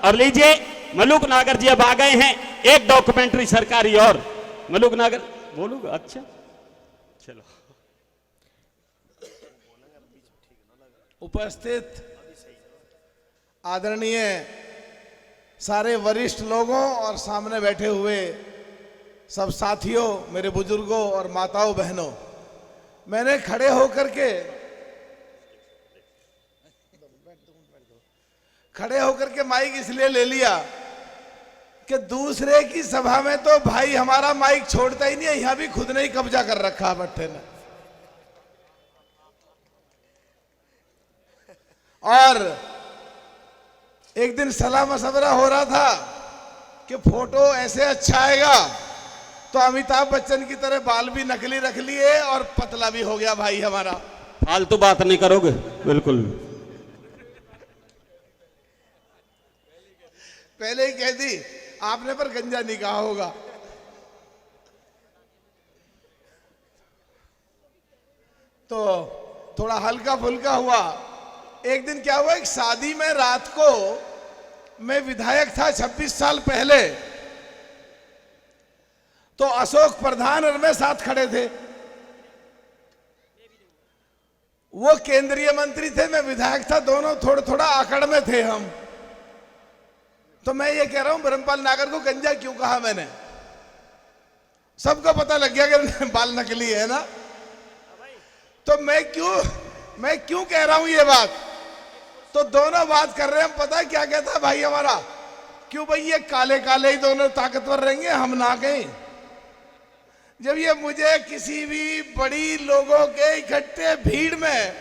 और लीजिए मलूक नागर जी अब आ गए हैं, एक डॉक्यूमेंट्री सरकारी और मलूक नागर बोलूंगा। अच्छा चलो। उपस्थित आदरणीय सारे वरिष्ठ लोगों और सामने बैठे हुए सब साथियों, मेरे बुजुर्गों और माताओं बहनों, मैंने खड़े होकर के माइक इसलिए ले लिया कि दूसरे की सभा में तो भाई हमारा माइक छोड़ता ही नहीं है, यहां भी खुद ने ही कब्जा कर रखा भट्टे ने। और एक दिन सलाह मशवरा हो रहा था कि फोटो ऐसे अच्छा आएगा, तो अमिताभ बच्चन की तरह बाल भी नकली रख लिए और पतला भी हो गया भाई हमारा। फालतू बात नहीं करोगे बिल्कुल। पहले ही कह दी आपने, पर गंजा नहीं कहा होगा। तो थोड़ा हल्का फुल्का हुआ। एक दिन क्या हुआ, एक शादी में रात को, मैं विधायक था 26 साल पहले, तो अशोक प्रधान और मैं साथ खड़े थे। वो केंद्रीय मंत्री थे, मैं विधायक था, दोनों थोड़ा थोड़ा आकड़ में थे हम। तो मैं ये कह रहा हूं ब्रह्मपाल नागर को गंजा क्यों कहा मैंने, सबको पता लग गया कि बाल नकली है ना। तो मैं क्यों कह रहा हूं ये बात, तो दोनों बात कर रहे हैं, हम पता है क्या कहता है भाई हमारा, क्यों भाई ये काले काले ही दोनों ताकतवर रहेंगे, हम ना कहीं। जब ये मुझे किसी भी बड़ी लोगों के इकट्ठे भीड़ में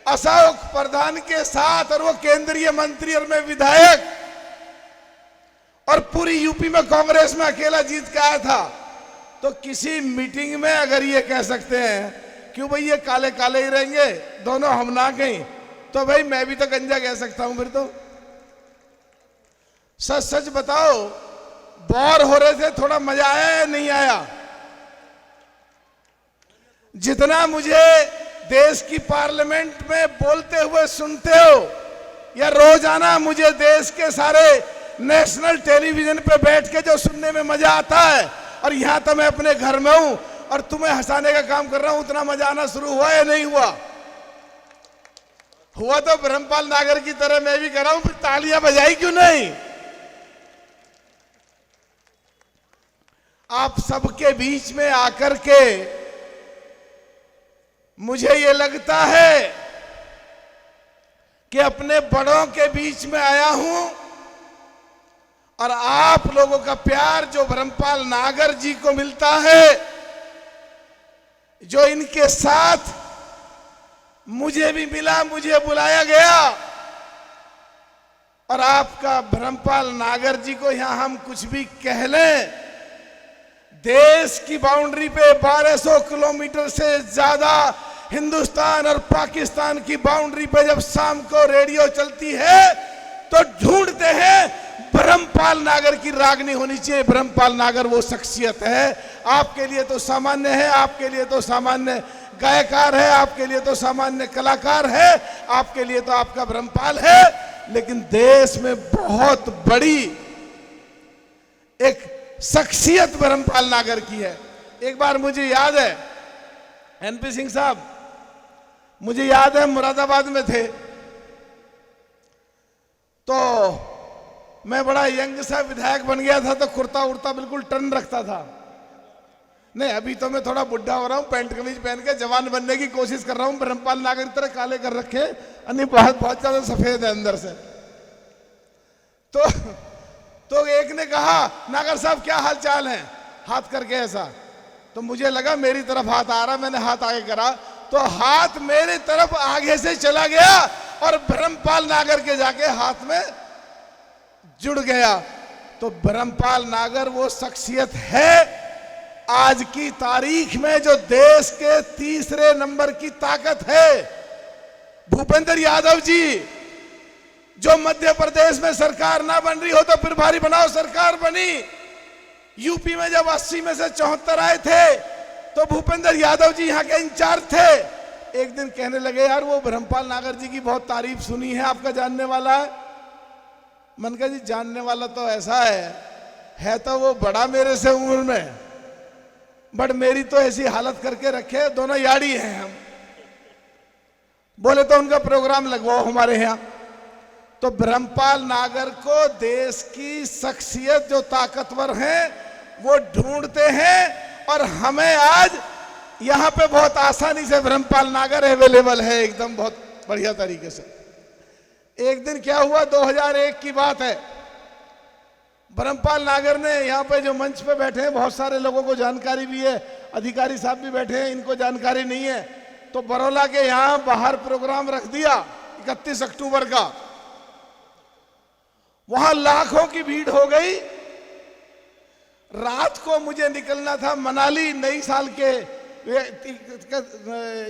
अशोक प्रधान के साथ, और वो केंद्रीय मंत्री और मैं विधायक, और पूरी यूपी में कांग्रेस में अकेला जीत के आया था, तो किसी मीटिंग में अगर ये कह सकते हैं क्यों भाई ये काले काले ही रहेंगे दोनों, हम ना कहीं, तो भाई मैं भी तो गंजा कह सकता हूं फिर तो। सच सच बताओ, बोर हो रहे थे, थोड़ा मजा आया या नहीं आया? जितना मुझे देश की पार्लियामेंट में बोलते हुए सुनते हो, या रोजाना मुझे देश के सारे नेशनल टेलीविजन पे बैठ के जो सुनने में मजा आता है, और यहां तो मैं अपने घर में हूं और तुम्हें हंसाने का काम कर रहा हूं, उतना मजा आना शुरू हुआ या नहीं हुआ? हुआ तो ब्रह्मपाल नागर की तरह मैं भी कर रहा हूं, फिर तालियां बजाई क्यों नहीं? आप सबके बीच में आकर के मुझे ये लगता है कि अपने बड़ों के बीच में आया हूं, और आप लोगों का प्यार जो ब्रह्मपाल नागर जी को मिलता है, जो इनके साथ मुझे भी मिला, मुझे बुलाया गया, और आपका ब्रह्मपाल नागर जी को यहां हम कुछ भी कह लें, देश की बाउंड्री पे 1200 किलोमीटर से ज्यादा हिंदुस्तान और पाकिस्तान की बाउंड्री पे जब शाम को रेडियो चलती है तो ढूंढते हैं ब्रह्मपाल नागर की रागनी होनी चाहिए। ब्रह्मपाल नागर वो शख्सियत है, आपके लिए तो सामान्य है, आपके लिए तो सामान्य गायकार है, आपके लिए तो सामान्य कलाकार है, आपके लिए तो आपका ब्रह्मपाल है, लेकिन देश में बहुत बड़ी एक शख्सियत ब्रह्मपाल नागर की है। एक बार मुझे याद है, एनपी सिंह साहब, मुझे याद है मुरादाबाद में थे, तो मैं बड़ा यंग सा विधायक बन गया था, तो कुर्ता उर्ता बिल्कुल टर्न रखता था। नहीं, अभी तो मैं थोड़ा बुढ़ा हो रहा हूं, पैंट कमीज पहन के जवान बनने की कोशिश कर रहा हूं। ब्रह्मपाल नागर की तरह काले कर रखे, अन्य बहुत ज्यादा सफेद है अंदर से। तो एक ने कहा, नागर साहब क्या हाल चाल है, हाथ करके ऐसा, तो मुझे लगा मेरी तरफ हाथ आ रहा, मैंने हाथ आगे करा, तो हाथ मेरी तरफ आगे से चला गया और ब्रह्मपाल नागर के जाके हाथ में जुड़ गया। तो ब्रह्मपाल नागर वो शख्सियत है आज की तारीख में जो देश के तीसरे नंबर की ताकत है। भूपेंद्र यादव जी, जो मध्य प्रदेश में सरकार ना बन रही हो तो फिर भारी बनाओ सरकार बनी। यूपी में जब 80 में से 74 आए थे तो भूपेंद्र यादव जी यहाँ के इंचार्ज थे। एक दिन कहने लगे, यार वो ब्रह्मपाल नागर जी की बहुत तारीफ सुनी है, आपका जानने वाला है। मन का जी जानने वाला तो ऐसा है तो वो बड़ा मेरे से उम्र में, बट मेरी तो ऐसी हालत करके रखे, दोनों यारी हैं हम। बोले तो उनका प्रोग्राम लगवाओ हमारे यहाँ। तो ब्रह्मपाल नागर को देश की शख्सियत जो ताकतवर हैं वो ढूंढते हैं, और हमें आज यहाँ पे बहुत आसानी से ब्रह्मपाल नागर अवेलेबल है, एकदम बहुत बढ़िया तरीके से। एक दिन क्या हुआ, 2001 की बात है, ब्रह्मपाल नागर ने यहाँ पे जो मंच पे बैठे हैं बहुत सारे लोगों को जानकारी भी है, अधिकारी साहब भी बैठे हैं, इनको जानकारी नहीं है, तो बरौला के यहाँ बाहर प्रोग्राम रख दिया 31 अक्टूबर का। वहां लाखों की भीड़ हो गई। रात को मुझे निकलना था मनाली, नई साल के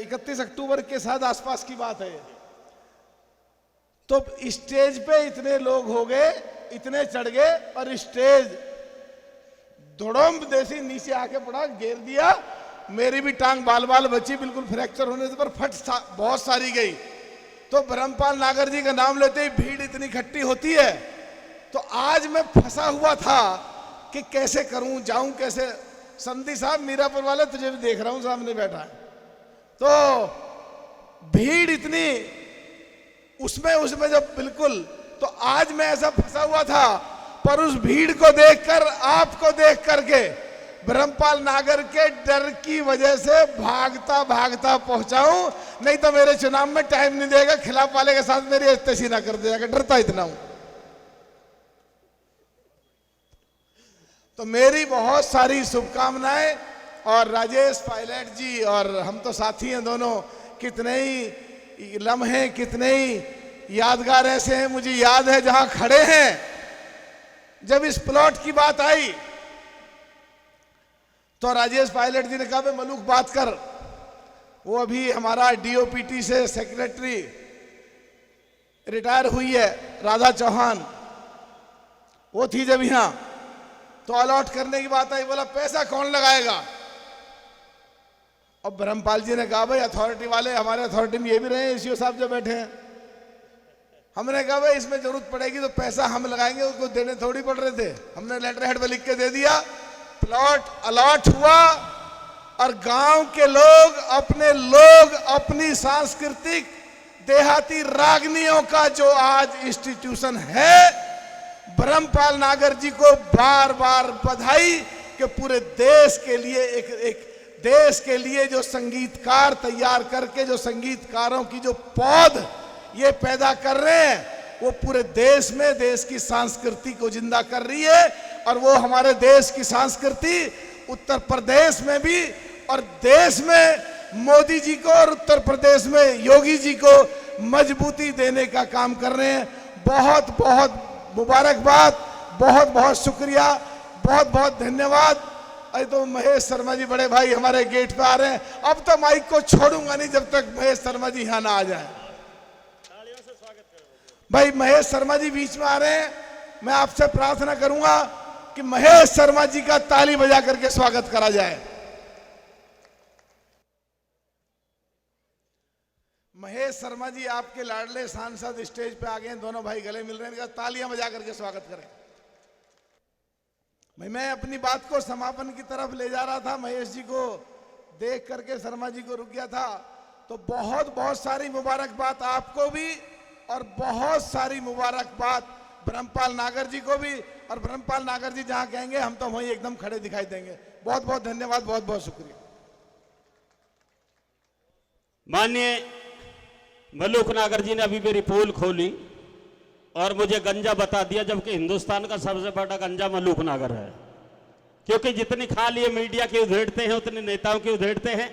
31 अक्टूबर के साथ आसपास की बात है। तो स्टेज पे इतने लोग हो गए, इतने चढ़ गए, और स्टेज धड़ोम देसी नीचे आके पड़ा, घेर दिया। मेरी भी टांग बाल बाल बची, बिल्कुल फ्रैक्चर होने से, पर फट बहुत सारी गई। तो ब्रह्मपाल नागर जी का नाम लेते ही भीड़ इतनी इकट्ठी होती है। तो आज मैं फंसा हुआ था कि कैसे करूं, जाऊं कैसे। संधि साहब मीरापुर वाले, तुझे भी देख रहा हूं सामने बैठा है। तो भीड़ इतनी उसमें जब बिल्कुल, तो आज मैं ऐसा फंसा हुआ था, पर उस भीड़ को देखकर, आपको देख करके, ब्रह्मपाल नागर के डर की वजह से भागता भागता पहुंचाऊं, नहीं तो मेरे चुनाव में टाइम नहीं देगा, खिलाफ वाले के साथ मेरी तशी ना कर देगा, डरता इतना हूं। तो मेरी बहुत सारी शुभकामनाएं, और राजेश पायलट जी और हम तो साथी हैं दोनों, कितने ही लम्हे, कितने ही यादगार ऐसे हैं। मुझे याद है जहां खड़े हैं, जब इस प्लॉट की बात आई तो राजेश पायलट जी ने कहा, भाई मलूक बात कर। वो अभी हमारा डीओपीटी से सेक्रेटरी रिटायर हुई है, राधा चौहान, वो थी जब यहां। तो अलॉट करने की बात आई, बोला पैसा कौन लगाएगा। और ब्रह्मपाल जी ने कहा, भाई अथॉरिटी वाले, हमारे अथॉरिटी में ये भी रहे एसईओ साहब जो बैठे हैं। हमने कहा, भाई इसमें जरूरत पड़ेगी तो पैसा हम लगाएंगे, उसको देने थोड़ी पड़ रहे थे। हमने लेटर हेड पे लिख के दे दिया, प्लॉट अलॉट हुआ, और गांव के लोग अपनी सांस्कृतिक देहाती रागनियों का जो आज इंस्टीट्यूशन है, ब्रह्मपाल नागर जी को बार बार बधाई कि पूरे देश के लिए एक देश के लिए जो संगीतकार तैयार करके, जो संगीतकारों की जो पौध ये पैदा कर रहे हैं, वो पूरे देश में देश की संस्कृति को जिंदा कर रही है। और वो हमारे देश की संस्कृति उत्तर प्रदेश में भी, और देश में मोदी जी को, और उत्तर प्रदेश में योगी जी को मजबूती देने का काम कर रहे हैं। बहुत बहुत मुबारकबाद, बहुत बहुत शुक्रिया, बहुत बहुत धन्यवाद। अरे तो महेश शर्मा जी बड़े भाई हमारे गेट पे आ रहे हैं। अब तो माइक को छोड़ूंगा नहीं जब तक महेश शर्मा जी यहाँ ना आ जाए। भाई महेश शर्मा जी बीच में आ रहे हैं, मैं आपसे प्रार्थना करूंगा कि महेश शर्मा जी का ताली बजा करके स्वागत करा जाए। महेश शर्मा जी आपके लाडले सांसद स्टेज पे आ गए हैं, दोनों भाई गले मिल रहे हैं, तालियां बजा करके स्वागत करें। भाई मैं अपनी बात को समापन की तरफ ले जा रहा था, महेश जी को देख करके शर्मा जी को रुक गया था। तो बहुत बहुत सारी मुबारकबाद आपको भी, और बहुत सारी मुबारकबाद ब्रह्मपाल नागर जी को भी। और ब्रह्मपाल नागर जी जहां कहेंगे हम तो वहीं एकदम खड़े दिखाई देंगे। बहुत बहुत धन्यवाद, बहुत बहुत शुक्रिया। माननीय मलूक नागर जी ने अभी मेरी पोल खोली और मुझे गंजा बता दिया, जबकि हिंदुस्तान का सबसे बड़ा गंजा मलूक नागर है। क्योंकि जितनी खाल ये मीडिया की उधेड़ते हैं, उतने नेताओं की उधेड़ते हैं।